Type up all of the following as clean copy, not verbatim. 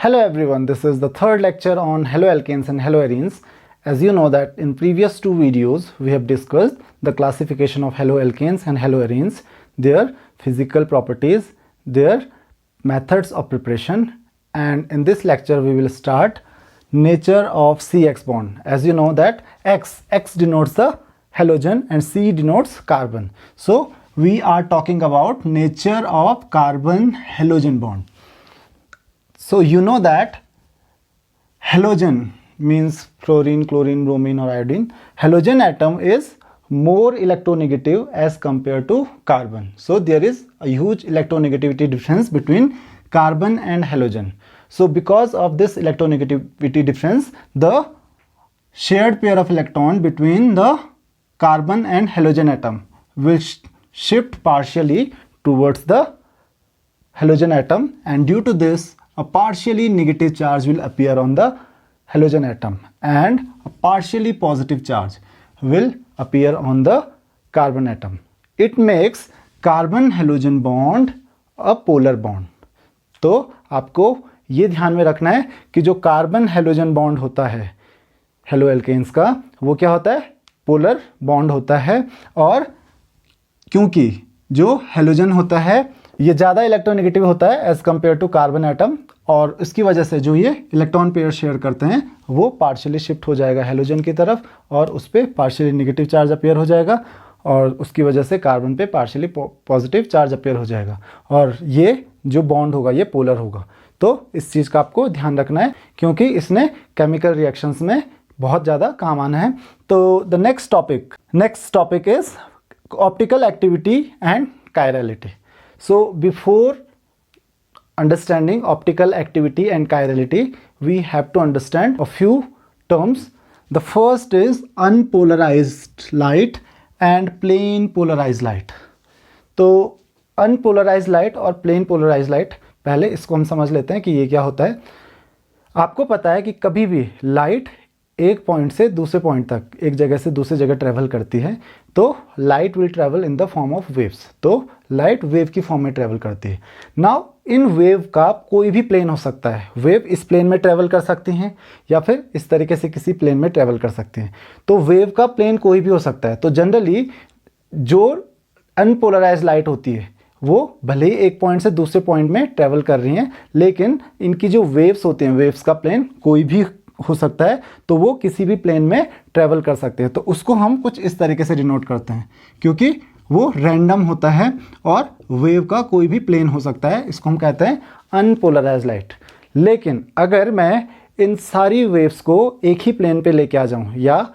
Hello everyone, this is the third lecture on haloalkanes and haloarenes. As you know that in previous two videos we have discussed the classification of haloalkanes and haloarenes, their physical properties, their methods of preparation, and in this lecture we will start nature of CX bond. As you know that X denotes the halogen and C denotes carbon. So we are talking about nature of carbon halogen bond. So you know that halogen means fluorine, chlorine, bromine or iodine. Halogen atom is more electronegative as compared to carbon. So there is a huge electronegativity difference between carbon and halogen. So because of this electronegativity difference, the shared pair of electron between the carbon and halogen atom will shift partially towards the halogen atom, and due to this a partially negative charge will appear on the halogen atom and a partially positive charge will appear on the carbon atom. It makes carbon halogen bond a polar bond. तो आपको ये ध्यान में रखना है कि जो carbon halogen bond होता है हेलोएल्केन्स का, वो क्या होता है, पोलर बॉन्ड होता है। और क्योंकि जो हेलोजन होता है ये ज़्यादा इलेक्ट्रोनेगेटिव होता है as compare to carbon atom, और इसकी वजह से जो ये इलेक्ट्रॉन पेयर शेयर करते हैं वो पार्शियली शिफ्ट हो जाएगा हेलोजन की तरफ और उस पर पार्शियली नेगेटिव चार्ज अपेयर हो जाएगा और उसकी वजह से कार्बन पे पार्शियली पॉजिटिव चार्ज अपेयर हो जाएगा और ये जो बॉन्ड होगा ये पोलर होगा। तो इस चीज़ का आपको ध्यान रखना है क्योंकि इसने केमिकल रिएक्शंस में बहुत ज़्यादा काम आना है। तो the next topic is optical activity and chirality. So before understanding optical activity and chirality, we have to understand a few terms. The first is unpolarized light and plane polarized light. तो unpolarized light और plane polarized light, पहले इसको हम समझ लेते हैं कि ये क्या होता है। आपको पता है कि कभी भी लाइट एक पॉइंट से दूसरे पॉइंट तक, एक जगह से दूसरी जगह ट्रेवल करती है तो light will travel in the form of waves. तो लाइट वेव की फॉर्म में ट्रेवल करती है। नाउ इन वेव का कोई भी प्लेन हो सकता है। वेव इस प्लेन में ट्रेवल कर सकती हैं या फिर इस तरीके से किसी प्लेन में ट्रेवल कर सकती हैं। तो वेव का प्लेन कोई भी हो सकता है। तो जनरली जो अनपोलराइज लाइट होती है वो भले ही एक पॉइंट से दूसरे पॉइंट में ट्रेवल कर रही हैं, लेकिन इनकी जो वेव्स होती हैं, वेव्स का प्लेन कोई भी हो सकता है, तो वो किसी भी प्लेन में ट्रेवल कर सकते हैं। तो उसको हम कुछ इस तरीके से डिनोट करते हैं क्योंकि वो रैंडम होता है और वेव का कोई भी प्लेन हो सकता है। इसको हम कहते हैं अनपोलराइज लाइट। लेकिन अगर मैं इन सारी वेव्स को एक ही प्लेन पे लेके आ जाऊं या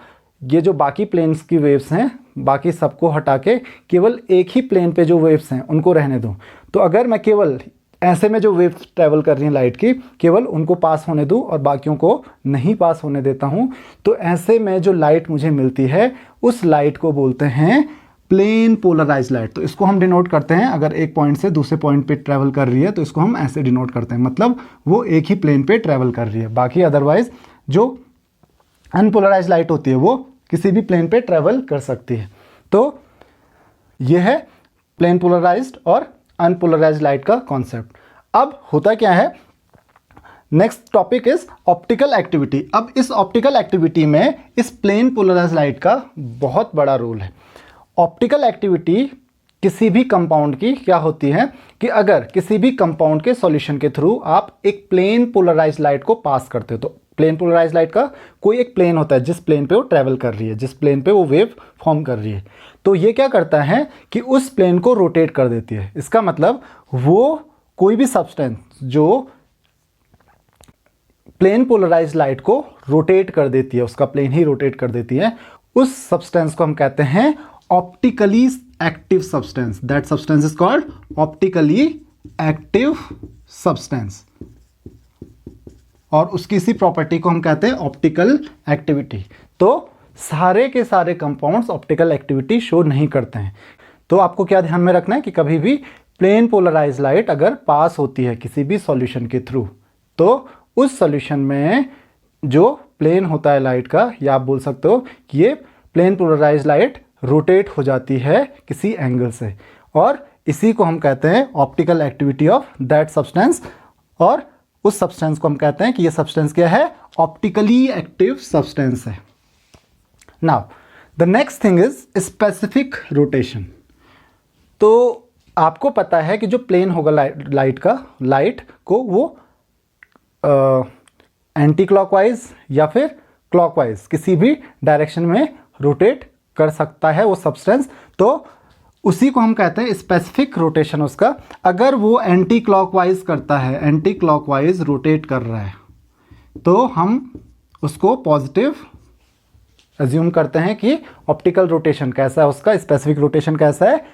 ये जो बाकी प्लेन्स की वेव्स हैं बाकी सबको हटा के केवल एक ही प्लेन पे जो वेव्स हैं उनको रहने दूं, तो अगर मैं केवल ऐसे में जो वेव्स ट्रैवल कर रही हैं लाइट की केवल उनको पास होने दूं और बाकियों को नहीं पास होने देता हूं, तो ऐसे में जो लाइट मुझे मिलती है उस लाइट को बोलते हैं प्लेन पोलराइज लाइट। तो इसको हम डिनोट करते हैं, अगर एक पॉइंट से दूसरे पॉइंट पे ट्रैवल कर रही है तो इसको हम ऐसे डिनोट करते हैं, मतलब वो एक ही प्लेन पे ट्रैवल कर रही है। बाकी अदरवाइज जो अनपोलराइज लाइट होती है वो किसी भी प्लेन पे ट्रैवल कर सकती है। तो ये है प्लेन पोलराइज्ड और अनपोलराइज्ड लाइट का कॉन्सेप्ट। अब होता क्या है, next topic is optical activity. अब इस ऑप्टिकल एक्टिविटी में इस प्लेन पोलराइज्ड लाइट का बहुत बड़ा रोल है। ऑप्टिकल एक्टिविटी किसी भी कंपाउंड की क्या होती है कि अगर किसी भी कंपाउंड के सॉल्यूशन के थ्रू आप एक प्लेन पोलराइज्ड लाइट को पास करते हो, तो प्लेन पोलराइज्ड लाइट का कोई एक प्लेन होता है जिस प्लेन पे वो ट्रैवल कर रही है, जिस प्लेन पे वो वेव फॉर्म कर रही है। तो ये क्या करता है कि उस प्लेन को रोटेट कर देती है। इसका मतलब वो कोई भी सब्सटेंस जो प्लेन पोलराइज्ड लाइट को रोटेट कर देती है, उसका प्लेन ही रोटेट कर देती है, उस सब्सटेंस को हम कहते हैं optically active substance. That substance is called optically active substance और उसकी इसी प्रॉपर्टी को हम कहते हैं ऑप्टिकल एक्टिविटी। तो सारे के सारे कंपाउंड्स ऑप्टिकल एक्टिविटी शो नहीं करते हैं। तो आपको क्या ध्यान में रखना है कि कभी भी प्लेन पोलराइज लाइट अगर पास होती है किसी भी सॉल्यूशन के थ्रू, तो उस सॉल्यूशन में जो प्लेन होता है लाइट का, या आप बोल सकते हो कि ये प्लेन पोलराइज लाइट रोटेट हो जाती है किसी एंगल से, और इसी को हम कहते हैं optical activity of that substance. और उस सब्सटेंस को हम कहते हैं कि ये सब्सटेंस क्या है, ऑप्टिकली एक्टिव सब्सटेंस है। Now the next thing is specific rotation. तो आपको पता है कि जो प्लेन होगा लाइट को वो एंटी क्लॉकवाइज या फिर क्लॉकवाइज किसी भी डायरेक्शन में रोटेट कर सकता है वो सब्सटेंस, तो उसी को हम कहते हैं स्पेसिफिक रोटेशन उसका। अगर वो एंटी क्लॉकवाइज करता है, एंटी क्लॉकवाइज रोटेट कर रहा है, तो हम उसको पॉजिटिव अज्यूम करते हैं कि ऑप्टिकल रोटेशन कैसा है उसका, स्पेसिफिक रोटेशन कैसा है,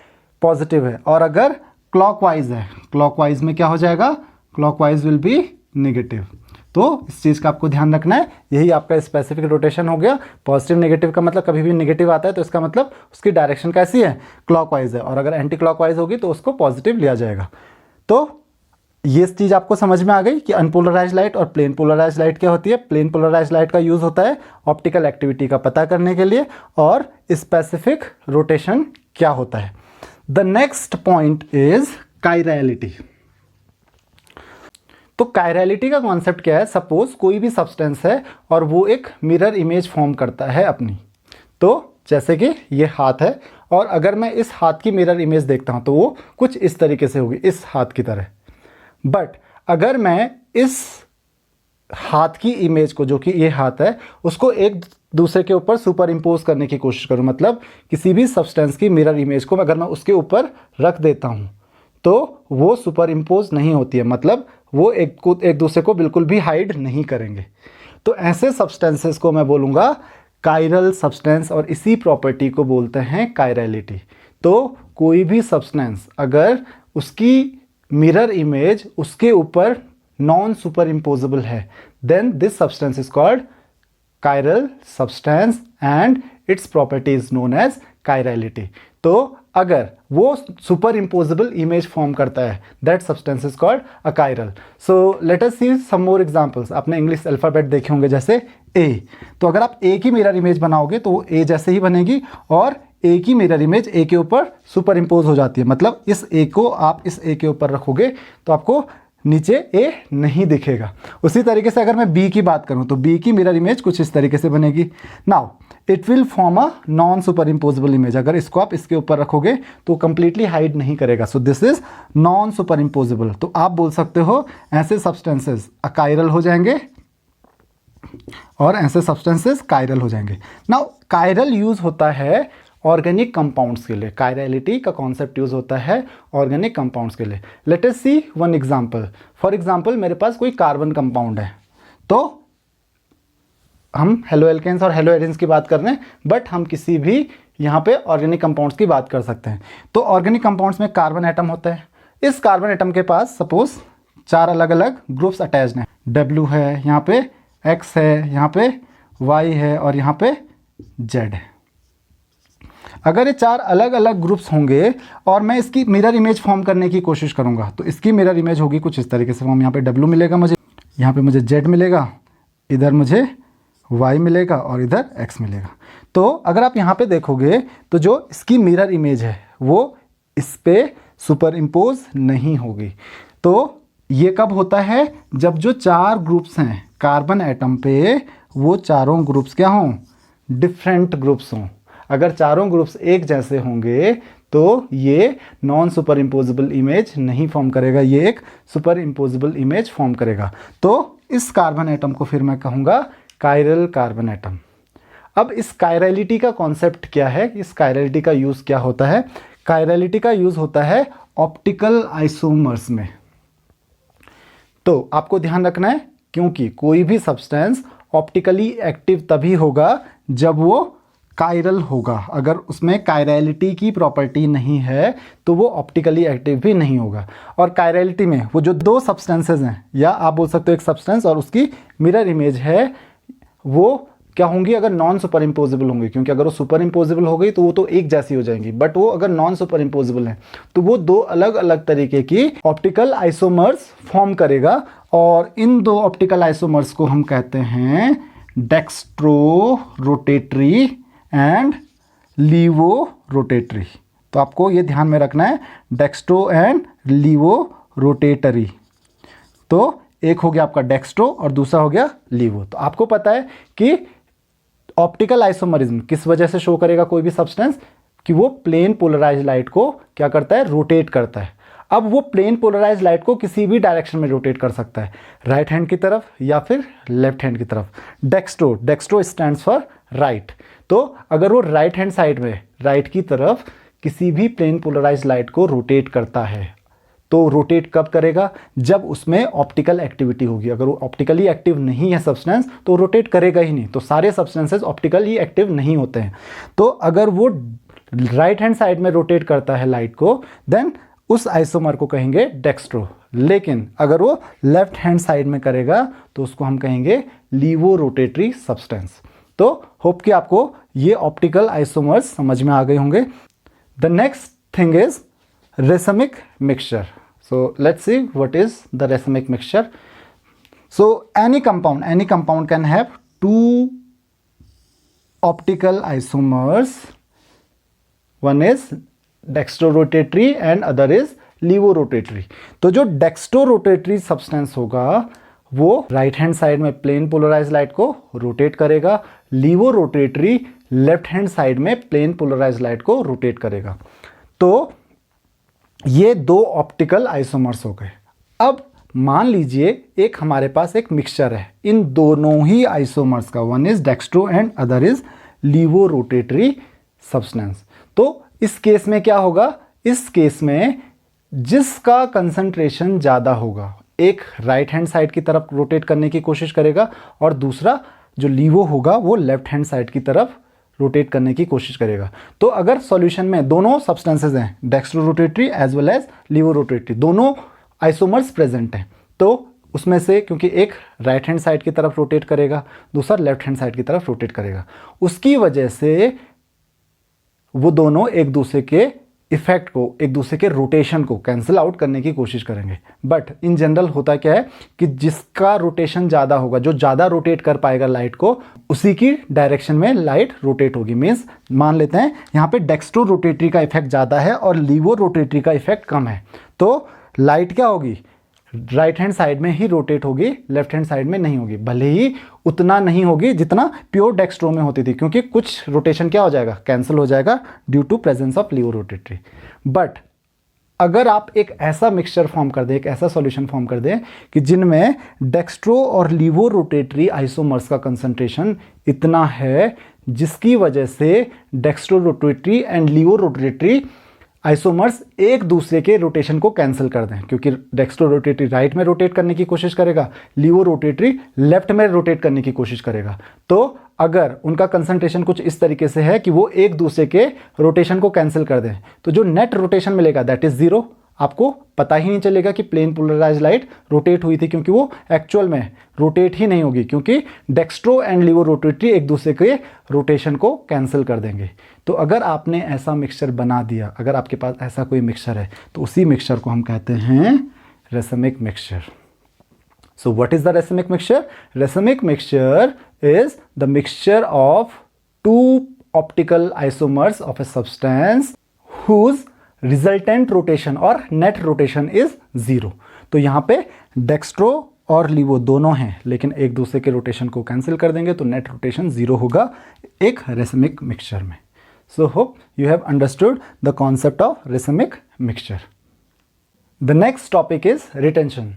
पॉजिटिव है। और अगर क्लॉकवाइज है, क्लॉकवाइज में क्या हो जाएगा, क्लॉकवाइज विल बी नेगेटिव। तो इस चीज़ का आपको ध्यान रखना है, यही आपका स्पेसिफिक रोटेशन हो गया। पॉजिटिव नेगेटिव का मतलब कभी भी नेगेटिव आता है तो इसका मतलब उसकी डायरेक्शन कैसी है, क्लॉकवाइज है, और अगर एंटी क्लॉकवाइज होगी तो उसको पॉजिटिव लिया जाएगा। तो ये चीज़ आपको समझ में आ गई कि अनपोलराइज लाइट और प्लेन पोलराइज लाइट क्या होती है। प्लेन पोलराइज लाइट का यूज़ होता है ऑप्टिकल एक्टिविटी का पता करने के लिए, और स्पेसिफिक रोटेशन क्या होता है। The next point is chirality. तो कायरलिटी का कॉन्सेप्ट क्या है, सपोज कोई भी सब्सटेंस है और वो एक मिरर इमेज फॉर्म करता है अपनी। तो जैसे कि ये हाथ है, और अगर मैं इस हाथ की मिरर इमेज देखता हूं तो वो कुछ इस तरीके से होगी, इस हाथ की तरह। बट अगर मैं इस हाथ की इमेज को, जो कि ये हाथ है, उसको एक दूसरे के ऊपर सुपर इम्पोज करने की कोशिश करूं, मतलब किसी भी सब्सटेंस की मिरर इमेज को अगर मैं उसके ऊपर रख देता हूं तो वो सुपर इम्पोज नहीं होती है, मतलब वो एक दूसरे को बिल्कुल भी हाइड नहीं करेंगे। तो ऐसे सब्सटेंसेस को मैं बोलूँगा कायरल सब्सटेंस, और इसी प्रॉपर्टी को बोलते हैं कायरलिटी। तो कोई भी सब्सटेंस अगर उसकी मिरर इमेज उसके ऊपर नॉन सुपर इम्पोजेबल है, then this substance is called chiral substance and its property is known as chirality. तो अगर वो सुपर इम्पोजेबल इमेज फॉर्म करता है, that substance is called a chiral. So let us see some more examples. आपने English alphabet देखे होंगे, जैसे ए। तो अगर आप ए की मिरर इमेज बनाओगे तो वो ए जैसे ही बनेगी, और ए की मिरर इमेज ए के ऊपर सुपर इम्पोज हो जाती है, मतलब इस ए को आप इस ए के ऊपर रखोगे तो आपको नीचे ए नहीं दिखेगा। उसी तरीके से अगर मैं बी की बात करूं तो बी की मिरर इमेज कुछ इस तरीके से बनेगी। Now it will form a non superimposable image. अगर इसको आप इसके ऊपर रखोगे तो कंप्लीटली हाइड नहीं करेगा, so this is non super imposable. तो आप बोल सकते हो ऐसे सब्सटेंसेस अकायरल हो जाएंगे और ऐसे सब्सटेंसेस कायरल हो जाएंगे। नाउ कायरल यूज होता है ऑर्गेनिक कंपाउंड्स के लिए। कायरलिटी का कॉन्सेप्ट यूज होता है ऑर्गेनिक कंपाउंड्स के लिए। Let us see one example. For example मेरे पास कोई कार्बन कंपाउंड है, तो हम हेलोएल्केन्स और हेलोएरिन्स की बात कर रहे हैं, बट हम किसी भी यहाँ पे ऑर्गेनिक कंपाउंड्स की बात कर सकते हैं। तो ऑर्गेनिक कंपाउंड्स में कार्बन एटम होता है। इस कार्बन एटम के पास सपोज 4 अलग अलग ग्रुप्स अटैच्ड हैं। W है, यहाँ पे X है, यहाँ पे Y है, और यहाँ पे Z है। अगर ये 4 अलग अलग ग्रुप्स होंगे और मैं इसकी मिरर इमेज फॉर्म करने की कोशिश करूंगा तो इसकी मिरर इमेज होगी कुछ इस तरीके से फॉर्म। यहाँ पे W मिलेगा मुझे, यहाँ पे मुझे Z मिलेगा, इधर मुझे Y मिलेगा और इधर X मिलेगा। तो अगर आप यहाँ पे देखोगे तो जो इसकी मिरर इमेज है वो इस पे सुपर इम्पोज नहीं होगी। तो ये कब होता है, जब जो 4 ग्रुप्स हैं कार्बन एटम पे, वो चारों ग्रुप्स क्या हों, डिफरेंट ग्रुप्स हों। अगर चारों ग्रुप्स एक जैसे होंगे तो ये नॉन सुपर इम्पोजेबल इमेज नहीं फॉर्म करेगा, ये एक सुपर इम्पोजेबल इमेज फॉर्म करेगा। तो इस कार्बन एटम को फिर मैं कहूँगा कायरल कार्बन एटम। अब इस कायरलिटी का कॉन्सेप्ट क्या है, इस कायरलिटी का यूज़ क्या होता है। कायरलिटी का यूज़ होता है ऑप्टिकल आइसोमर्स में। तो आपको ध्यान रखना है, क्योंकि कोई भी सब्सटेंस ऑप्टिकली एक्टिव तभी होगा जब वो कायरल होगा। अगर उसमें कायरलिटी की प्रॉपर्टी नहीं है तो वो ऑप्टिकली एक्टिव भी नहीं होगा। और कायरलिटी में वो जो 2 सब्सटेंसेस हैं, या आप बोल सकते हो एक सब्सटेंस और उसकी मिरर इमेज है, वो क्या होंगी, अगर नॉन सुपर इम्पोजेबल होंगी। क्योंकि अगर वो सुपर इम्पोजेबल हो गई तो वो तो एक जैसी हो जाएंगी, बट वो अगर नॉन सुपर इम्पोजेबल है तो वो 2 अलग अलग तरीके की ऑप्टिकल आइसोमर्स फॉर्म करेगा। और इन 2 ऑप्टिकल आइसोमर्स को हम कहते हैं dextrorotatory and levorotatory. तो आपको ये ध्यान में रखना है, डेक्स्ट्रो एंड लीवो रोटेटरी। तो एक हो गया आपका डेक्स्ट्रो और दूसरा हो गया लीवो। तो आपको पता है कि ऑप्टिकल आइसोमरिज्म किस वजह से शो करेगा कोई भी सब्सटेंस, कि वो प्लेन पोलराइज लाइट को क्या करता है, रोटेट करता है। अब वो प्लेन पोलराइज लाइट को किसी भी डायरेक्शन में रोटेट कर सकता है, राइट हैंड की तरफ या फिर लेफ्ट हैंड की तरफ। Dextro stands for right. तो अगर वो राइट हैंड साइड में राइट की तरफ किसी भी प्लेन पोलराइज लाइट को रोटेट करता है, तो रोटेट कब करेगा, जब उसमें ऑप्टिकल एक्टिविटी होगी। अगर वो ऑप्टिकली एक्टिव नहीं है सब्सटेंस तो रोटेट करेगा ही नहीं। तो सारे सब्सटेंसेस ऑप्टिकली एक्टिव नहीं होते हैं। तो अगर वो राइट हैंड साइड में रोटेट करता है लाइट को, देन उस आइसोमर को कहेंगे डेक्स्ट्रो। लेकिन अगर वो लेफ्ट हैंड साइड में करेगा तो उसको हम कहेंगे लीवो रोटेटरी सब्सटेंस। तो होप कि आपको ये ऑप्टिकल आइसोमर्स समझ में आ गए होंगे। The next thing is racemic mixture. So let's see what is the racemic mixture. So any compound can have two optical isomers. One is dextrorotatory and other is levorotatory. तो जो dextrorotatory substance होगा वो right hand side में plane polarise light को rotate करेगा, लीवोरोटेटरी left hand side में plane polarise light को rotate करेगा। तो ये दो ऑप्टिकल आइसोमर्स हो गए। अब मान लीजिए एक हमारे पास एक मिक्सचर है इन दोनों ही आइसोमर्स का, one is dextro and other is levorotatory substance. तो इस केस में क्या होगा, इस केस में जिसका कंसंट्रेशन ज़्यादा होगा, एक राइट हैंड साइड की तरफ रोटेट करने की कोशिश करेगा और दूसरा जो लीवो होगा वो लेफ्ट हैंड साइड की तरफ रोटेट करने की कोशिश करेगा। तो अगर सॉल्यूशन में दोनों सब्सटेंसेस हैं, dextrorotatory as well as levorotatory, दोनों आइसोमर्स प्रेजेंट हैं, तो उसमें से क्योंकि एक राइट हैंड साइड की तरफ रोटेट करेगा, दूसरा लेफ्ट हैंड साइड की तरफ रोटेट करेगा, उसकी वजह से वो दोनों एक दूसरे के इफेक्ट को, एक दूसरे के रोटेशन को कैंसिल आउट करने की कोशिश करेंगे। बट इन जनरल होता क्या है कि जिसका रोटेशन ज़्यादा होगा, जो ज़्यादा रोटेट कर पाएगा लाइट को, उसी की डायरेक्शन में लाइट रोटेट होगी। मीन्स मान लेते हैं यहाँ पे डेक्स्ट्रो रोटेटरी का इफेक्ट ज़्यादा है और लीवो रोटेटरी का इफेक्ट कम है, तो लाइट क्या होगी, राइट हैंड साइड में ही रोटेट होगी, लेफ्ट हैंड साइड में नहीं होगी। भले ही उतना नहीं होगी जितना प्योर डेक्स्ट्रो में होती थी, क्योंकि कुछ रोटेशन क्या हो जाएगा, कैंसिल हो जाएगा due to presence of levorotatory. But अगर आप एक ऐसा मिक्सचर फॉर्म कर दें, एक ऐसा सॉल्यूशन फॉर्म कर दें कि जिनमें डेक्स्ट्रो और लीवो रोटेटरी आइसोमर्स का कंसंट्रेशन इतना है जिसकी वजह से dextrorotatory and levorotatory isomers एक दूसरे के रोटेशन को कैंसिल कर दें, क्योंकि डेक्स्ट्रो रोटेटरी राइट में रोटेट करने की कोशिश करेगा, लीवो रोटेटरी लेफ्ट में रोटेट करने की कोशिश करेगा। तो अगर उनका कंसंट्रेशन कुछ इस तरीके से है कि वो एक दूसरे के रोटेशन को कैंसिल कर दें, तो जो नेट रोटेशन मिलेगा दैट इज जीरो। आपको पता ही नहीं चलेगा कि प्लेन पोलराइज लाइट रोटेट हुई थी, क्योंकि वो एक्चुअल में रोटेट ही नहीं होगी, क्योंकि डेक्स्ट्रो एंड लीवो रोटेटरी एक दूसरे के रोटेशन को कैंसिल कर देंगे। तो अगर आपने ऐसा मिक्सचर बना दिया, अगर आपके पास ऐसा कोई मिक्सचर है, तो उसी मिक्सचर को हम कहते हैं racemic mixture. So what is the racemic mixture? Racemic mixture is the mixture of two optical isomers of a substance whose resultant rotation और नेट रोटेशन इज जीरो। तो यहाँ पे डेक्स्ट्रो और लीवो दोनों हैं, लेकिन एक दूसरे के रोटेशन को कैंसिल कर देंगे तो नेट रोटेशन जीरो होगा एक रेसमिक मिक्सचर में। So hope you have understood the concept of racemic mixture. The next topic is retention.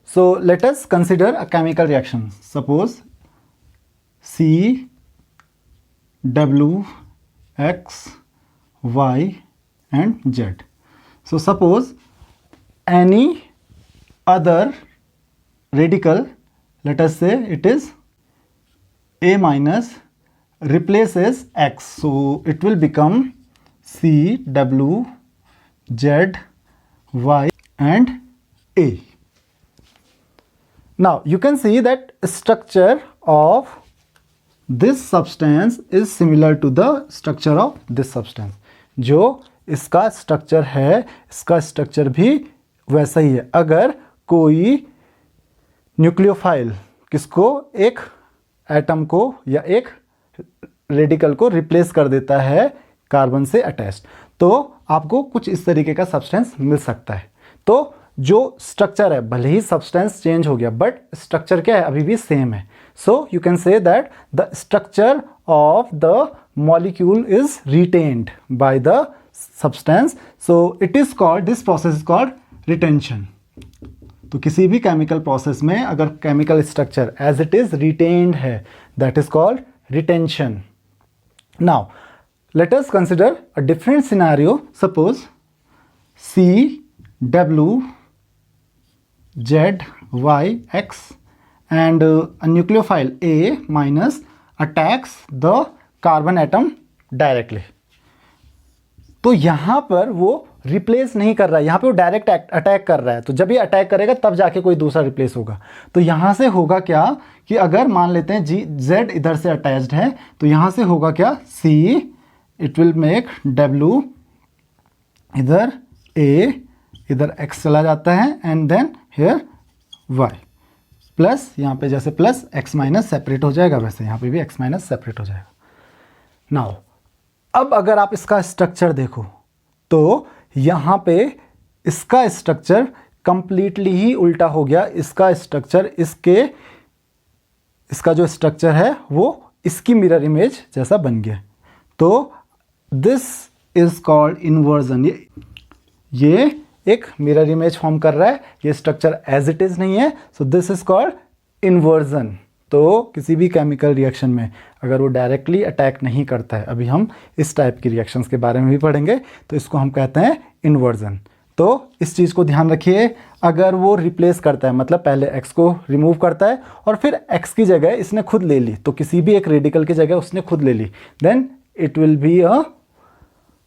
So let us consider a chemical reaction. Suppose C, W, X, Y and Z. So suppose any other radical, let us say it is A minus, replaces X, so it will become C, W, Z, Y and A. Now you can see that structure of this substance is similar to the structure of this substance. जो इसका structure है, इसका structure भी वैसा ही है। अगर कोई nucleophile किसको, एक एटम को या एक रेडिकल को रिप्लेस कर देता है कार्बन से अटैच्ड, तो आपको कुछ इस तरीके का सब्सटेंस मिल सकता है। तो जो स्ट्रक्चर है, भले ही सब्सटेंस चेंज हो गया बट स्ट्रक्चर क्या है, अभी भी सेम है. So you can say that the structure of the molecule is retained by the substance. So it is called, this process is called retention. तो किसी भी केमिकल प्रोसेस में अगर chemical structure as it is retained है, that is called retention. Now let us consider a different scenario. Suppose C, W, Z, Y, X and a nucleophile A minus attacks the carbon atom directly. तो यहाँ पर वो replace नहीं कर रहा है, यहाँ पे वो डायरेक्ट अटैक कर रहा है. तो जब ये अटैक करेगा तब जाके कोई दूसरा रिप्लेस होगा. तो यहाँ से होगा क्या कि अगर मान लेते हैं Z इधर से अटैच्ड है, तो यहाँ से होगा क्या, C, it will make W, इधर A, इधर X चला जाता है and then here Y plus, यहाँ पे जैसे प्लस X माइनस सेपरेट हो जाएगा, वैसे यहाँ पे भी X माइनस सेपरेट हो जाएगा. नाउ अब अगर आप इसका स्ट्रक्चर देखो तो यहाँ पे इसका स्ट्रक्चर कंप्लीटली ही उल्टा हो गया. इसका स्ट्रक्चर इसका जो स्ट्रक्चर है वो इसकी मिरर इमेज जैसा बन गया. तो दिस इज कॉल्ड इन्वर्जन. ये एक मिरर इमेज फॉर्म कर रहा है, ये स्ट्रक्चर एज इट इज नहीं है. So this is called inversion. तो किसी भी केमिकल रिएक्शन में अगर वो डायरेक्टली अटैक नहीं करता है, अभी हम इस टाइप की रिएक्शंस के बारे में भी पढ़ेंगे, तो इसको हम कहते हैं इन्वर्जन. तो इस चीज़ को ध्यान रखिए, अगर वो रिप्लेस करता है, मतलब पहले X को रिमूव करता है और फिर X की जगह इसने खुद ले ली, तो किसी भी एक रेडिकल की जगह उसने खुद ले ली, then it will be a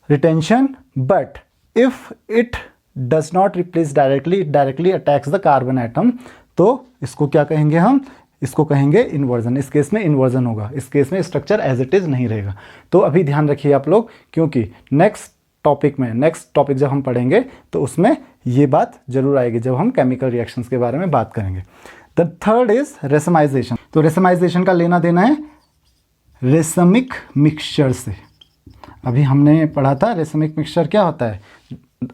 retention. But if it does not replace directly, it directly attacks the carbon atom. तो इसको क्या कहेंगे हम, इसको कहेंगे इन्वर्जन. इस केस में इन्वर्जन होगा, इस केस में स्ट्रक्चर एज इट इज नहीं रहेगा. तो अभी ध्यान रखिए आप लोग, क्योंकि नेक्स्ट टॉपिक जब हम पढ़ेंगे तो उसमें ये बात जरूर आएगी जब हम केमिकल रिएक्शंस के बारे में बात करेंगे. The third is racemisation. तो रेसमाइजेशन का लेना देना है रेसमिक मिक्सचर से. अभी हमने पढ़ा था रेसमिक मिक्सचर क्या होता है,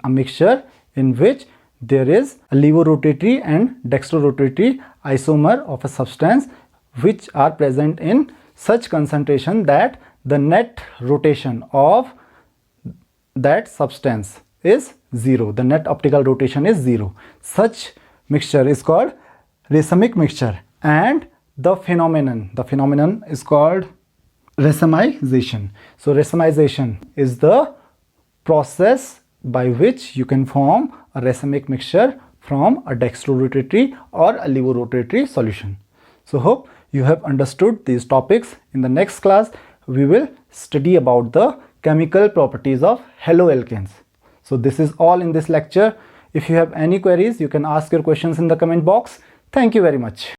a mixture in which there is a levorotatory and dextrorotatory isomer of a substance which are present in such concentration that the net rotation of that substance is zero. The net optical rotation is 0. Such mixture is called racemic mixture, and the phenomenon is called racemization. So racemization is the process by which you can form a racemic mixture from a dextrorotatory or a levorotatory solution. So hope you have understood these topics. In the next class we will study about the chemical properties of haloalkanes. So this is all in this lecture. If you have any queries, you can ask your questions in the comment box. Thank you very much.